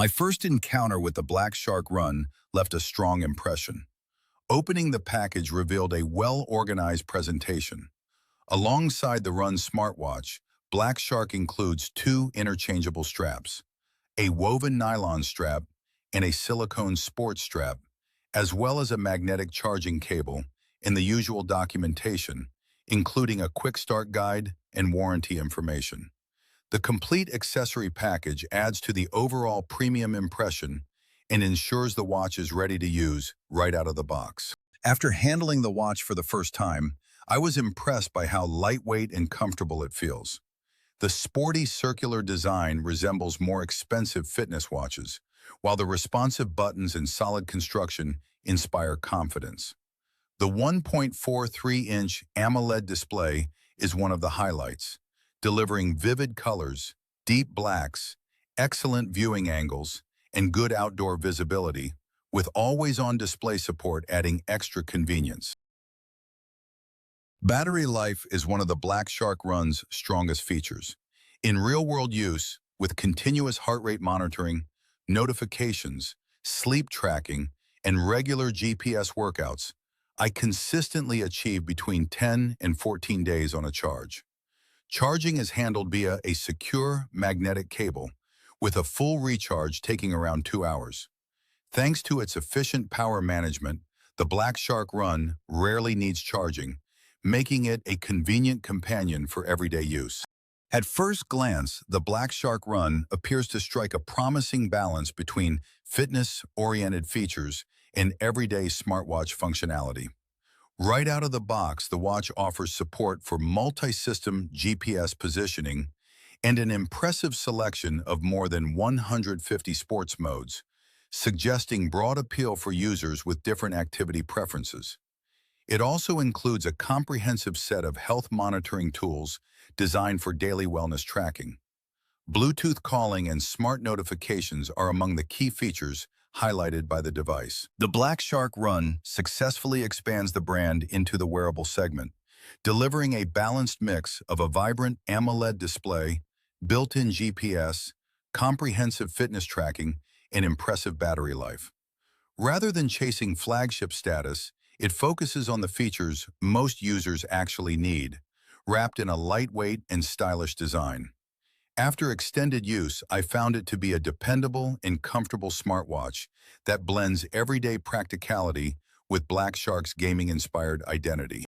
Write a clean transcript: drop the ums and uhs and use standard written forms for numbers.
My first encounter with the Black Shark Run left a strong impression. Opening the package revealed a well-organized presentation. Alongside the Run smartwatch, Black Shark includes two interchangeable straps, a woven nylon strap and a silicone sports strap, as well as a magnetic charging cable and the usual documentation, including a quick start guide and warranty information. The complete accessory package adds to the overall premium impression and ensures the watch is ready to use right out of the box. After handling the watch for the first time, I was impressed by how lightweight and comfortable it feels. The sporty circular design resembles more expensive fitness watches, while the responsive buttons and solid construction inspire confidence. The 1.43-inch AMOLED display is one of the highlights, delivering vivid colors, deep blacks, excellent viewing angles, and good outdoor visibility, with always-on display support adding extra convenience. Battery life is one of the Black Shark Run's strongest features. In real-world use, with continuous heart rate monitoring, notifications, sleep tracking, and regular GPS workouts, I consistently achieve between 10 and 14 days on a charge. Charging is handled via a secure magnetic cable, with a full recharge taking around 2 hours. Thanks to its efficient power management, the Black Shark Run rarely needs charging, making it a convenient companion for everyday use. At first glance, the Black Shark Run appears to strike a promising balance between fitness-oriented features and everyday smartwatch functionality. Right out of the box, the watch offers support for multi-system GPS positioning and an impressive selection of more than 150 sports modes, suggesting broad appeal for users with different activity preferences. It also includes a comprehensive set of health monitoring tools designed for daily wellness tracking. Bluetooth calling and smart notifications are among the key features highlighted by the device. The Black Shark Run successfully expands the brand into the wearable segment, delivering a balanced mix of a vibrant AMOLED display, built-in GPS, comprehensive fitness tracking, and impressive battery life. Rather than chasing flagship status, it focuses on the features most users actually need, wrapped in a lightweight and stylish design. After extended use, I found it to be a dependable and comfortable smartwatch that blends everyday practicality with Black Shark's gaming-inspired identity.